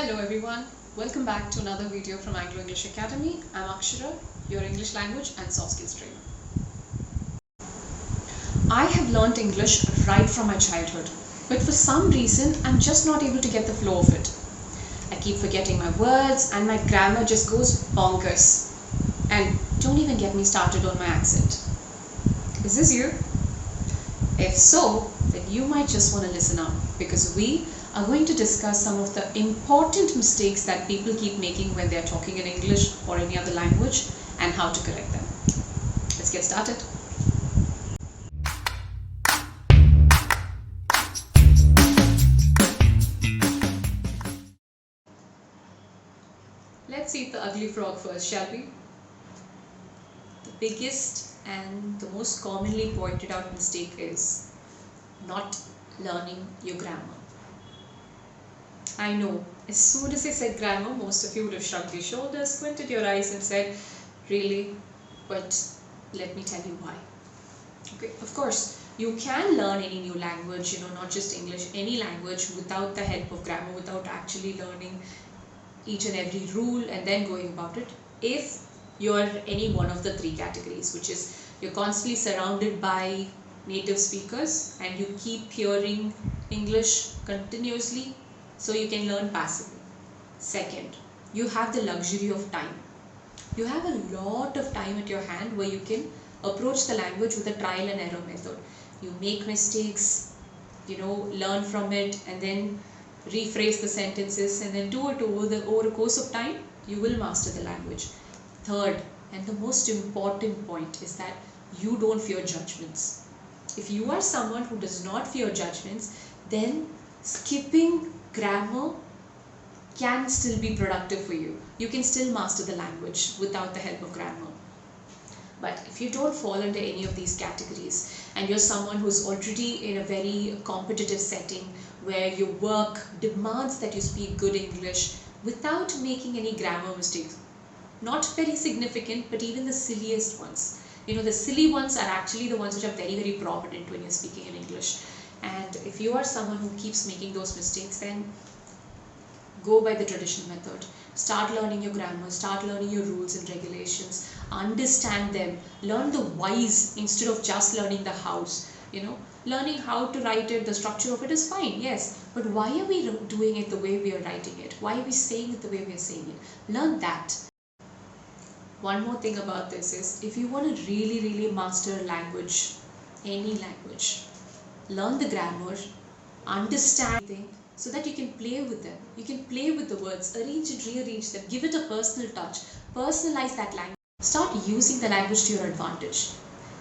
Hello everyone, welcome back to another video from Anglo English Academy. I'm Akshara, your English language and soft skills trainer. I have learnt English right from my childhood, but for some reason I'm just not able to get the flow of it. I keep forgetting my words and my grammar just goes bonkers. And don't even get me started on my accent. Is this you? If so, then you might just want to listen up because we are going to discuss some of the important mistakes that people keep making when they are talking in English or any other language and how to correct them. Let's get started. Let's eat the ugly frog first, shall we? The biggest and the most commonly pointed out mistake is not learning your grammar. I know, as soon as I said grammar, most of you would have shrugged your shoulders, squinted your eyes and said, really? But let me tell you why. Okay, of course, you can learn any new language, not just English, any language without the help of grammar, without actually learning each and every rule and then going about it. If you're any one of the three categories, which is you're constantly surrounded by native speakers and you keep hearing English continuously, so you can learn passively. Second, you have the luxury of time. You have a lot of time at your hand where you can approach the language with a trial and error method. You make mistakes, learn from it and then rephrase the sentences and then do it over a course of time, you will master the language. Third, and the most important point is that you don't fear judgments. If you are someone who does not fear judgments, then skipping grammar can still be productive for you. You can still master the language without the help of grammar. But if you don't fall into any of these categories and you're someone who's already in a very competitive setting where your work demands that you speak good English without making any grammar mistakes, not very significant, but even the silliest ones. The silly ones are actually the ones which are very, very prominent when you're speaking in English. And if you are someone who keeps making those mistakes, then go by the traditional method. Start learning your grammar, start learning your rules and regulations, understand them, learn the whys instead of just learning the hows. Learning how to write it, the structure of it is fine, yes, but why are we doing it the way we are writing it? Why are we saying it the way we are saying it? Learn that. One more thing about this is, if you want to really, really master a language, any language, learn the grammar, understand them, so that you can play with them. You can play with the words, arrange and rearrange them, give it a personal touch, personalize that language. Start using the language to your advantage.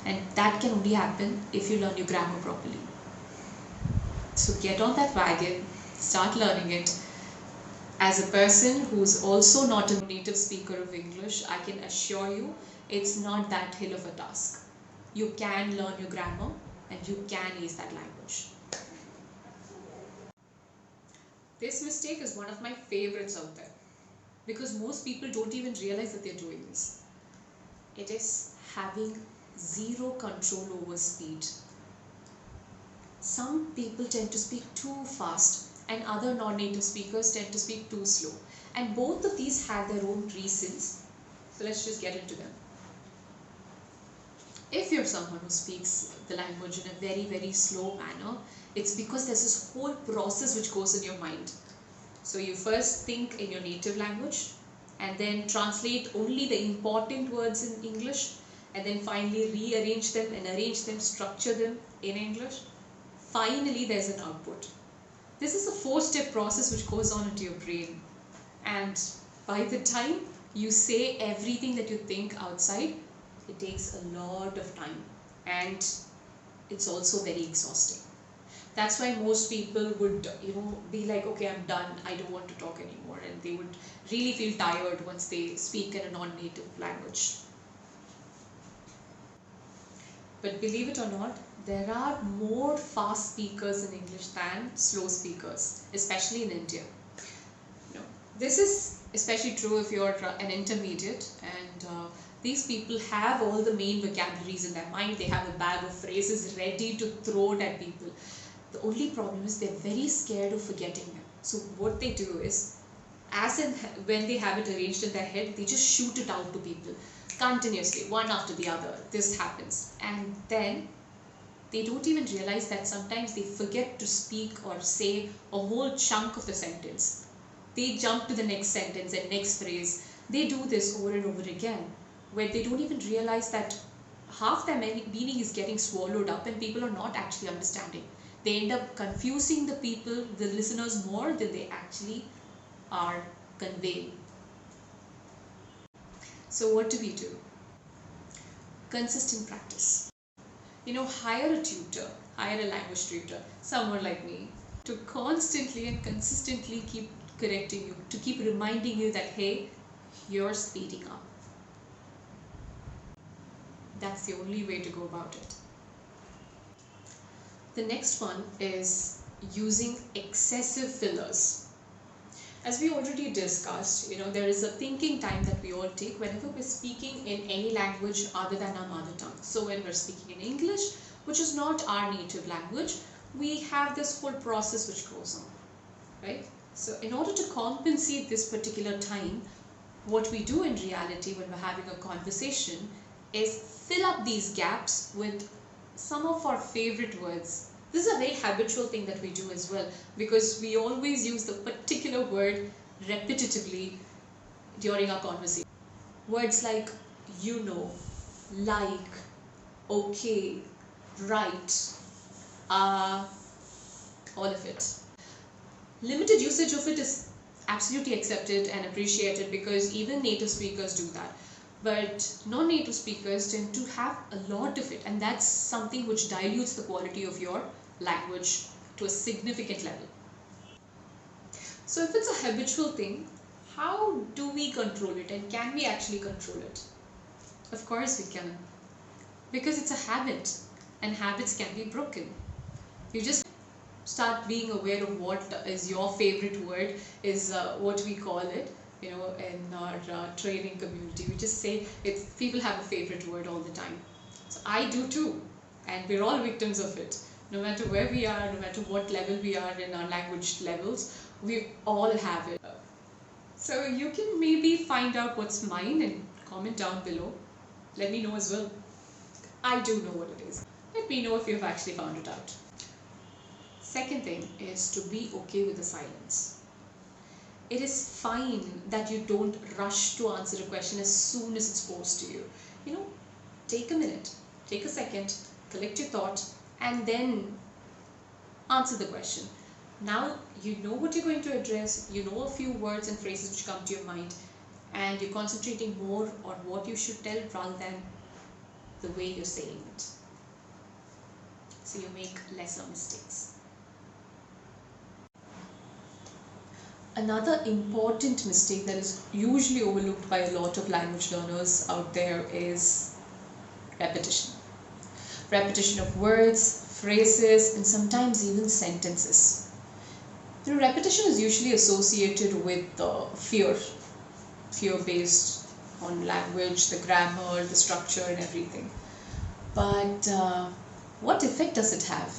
And that can only happen if you learn your grammar properly. So get on that wagon, start learning it. As a person who's also not a native speaker of English, I can assure you it's not that hill of a task. You can learn your grammar and you can use that language. This mistake is one of my favorites out there because most people don't even realize that they're doing this. It is having zero control over speed. Some people tend to speak too fast and other non-native speakers tend to speak too slow. And both of these have their own reasons. So let's just get into them. If you're someone who speaks the language in a very, very slow manner, it's because there's this whole process which goes in your mind. So you first think in your native language and then translate only the important words in English and then finally rearrange them and arrange them, structure them in English. Finally, there's an output. This is a 4-step process which goes on into your brain. And by the time you say everything that you think outside, it takes a lot of time and it's also very exhausting. That's why most people would, be like, okay, I'm done. I don't want to talk anymore. And they would really feel tired once they speak in a non-native language. But believe it or not, there are more fast speakers in English than slow speakers, especially in India. This is especially true if you're an intermediate and these people have all the main vocabularies in their mind. They have a bag of phrases ready to throw it at people. The only problem is they're very scared of forgetting them. So what they do is as in when they have it arranged in their head, they just shoot it out to people continuously, one after the other. This happens, and then they don't even realize that sometimes they forget to speak or say a whole chunk of the sentence. They jump to the next sentence and next phrase. They do this over and over again, where they don't even realize that half their meaning is getting swallowed up and people are not actually understanding. They end up confusing the people, the listeners, more than they actually are conveying. So what do we do? Consistent practice. Hire a tutor, hire a language tutor, someone like me, to constantly and consistently keep correcting you, to keep reminding you that, hey, you're speeding up. That's the only way to go about it. The next one is using excessive fillers. As we already discussed, there is a thinking time that we all take whenever we're speaking in any language other than our mother tongue. So when we're speaking in English, which is not our native language, we have this whole process which goes on, right? So in order to compensate this particular time, what we do in reality when we're having a conversation is fill up these gaps with some of our favorite words. This is a very habitual thing that we do as well, because we always use the particular word repetitively during our conversation. Words like like, okay, right, all of it. Limited usage of it is absolutely accepted and appreciated, because even native speakers do that. But non-native speakers tend to have a lot of it, and that's something which dilutes the quality of your language to a significant level. So if it's a habitual thing, how do we control it, and can we actually control it? Of course we can, because it's a habit, and habits can be broken. You just start being aware of what is your favorite word, is what we call it, in our training community. We just say people have a favorite word all the time. So I do too, and we're all victims of it. No matter where we are, no matter what level we are in our language levels, we all have it. So you can maybe find out what's mine and comment down below. Let me know as well. I do know what it is. Let me know if you've actually found it out. Second thing is to be okay with the silence. It is fine that you don't rush to answer a question as soon as it's posed to you. Take a minute, take a second, collect your thought, and then answer the question. Now you know what you're going to address, you know a few words and phrases which come to your mind, and you're concentrating more on what you should tell rather than the way you're saying it. So you make lesser mistakes. Another important mistake that is usually overlooked by a lot of language learners out there is repetition. Repetition of words, phrases, and sometimes even sentences. Repetition is usually associated with fear based on language, the grammar, the structure, and everything. But what effect does it have?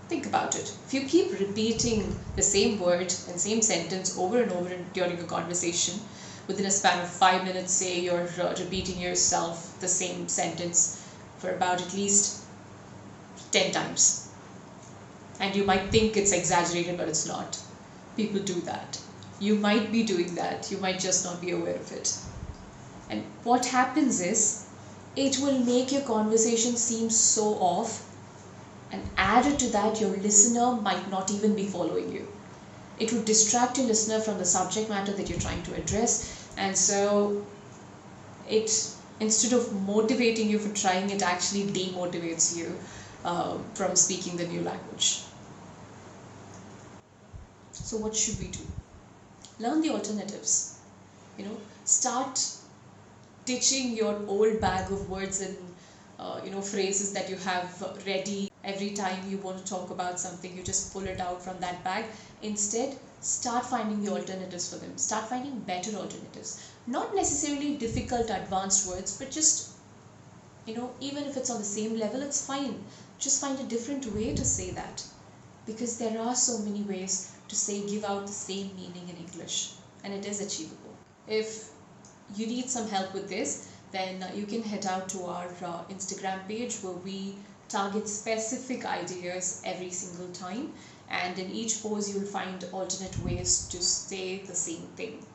Think about it. If you keep repeating the same word and same sentence over and over during a conversation, within a span of 5 minutes, say you're repeating yourself the same sentence for about at least 10 times. And you might think it's exaggerated, but it's not. People do that. You might be doing that. You might just not be aware of it. And what happens is, it will make your conversation seem so off, and added to that, your listener might not even be following you. It would distract your listener from the subject matter that you're trying to address, and so instead of motivating you for trying, it actually demotivates you from speaking the new language. So what should we do? Learn the alternatives. Start ditching your old bag of words and phrases that you have ready. Every time you want to talk about something, you just pull it out from that bag. Instead, start finding the alternatives for them. Start finding better alternatives. Not necessarily difficult, advanced words, but just, even if it's on the same level, it's fine. Just find a different way to say that. because there are so many ways to say give out the same meaning in English, and it is achievable. If you need some help with this, then you can head out to our Instagram page where we target specific ideas every single time, and in each pose you'll find alternate ways to say the same thing.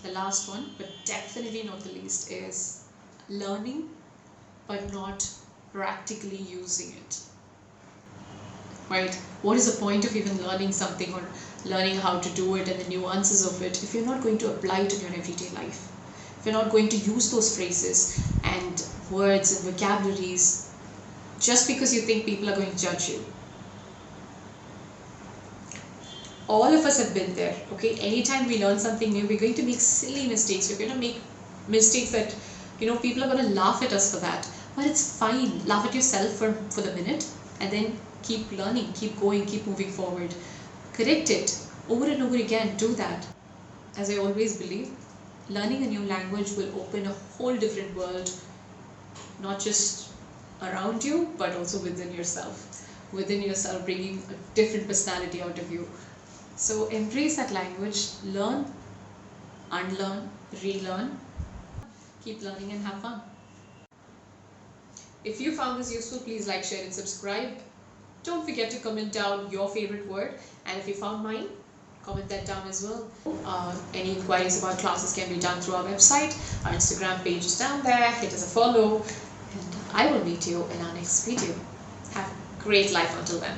The last one, but definitely not the least, is learning but not practically using it. Right? What is the point of even learning something or learning how to do it and the nuances of it if you're not going to apply it in your everyday life? If you're not going to use those phrases and words and vocabularies just because you think people are going to judge you. All of us have been there, okay? Anytime we learn something new, we're going to make silly mistakes. We're going to make mistakes that, people are going to laugh at us for that. But it's fine. Laugh at yourself for the minute and then keep learning, keep going, keep moving forward. Correct it over and over again. Do that. As I always believe, learning a new language will open a whole different world, not just around you, but also within yourself. Within yourself, bringing a different personality out of you. So embrace that language, learn, unlearn, relearn, keep learning and have fun. If you found this useful, please like, share and subscribe. Don't forget to comment down your favorite word, and if you found mine, comment that down as well. Any inquiries about classes can be done through our website. Our Instagram page is down there. Hit us a follow, and I will meet you in our next video. Have a great life until then.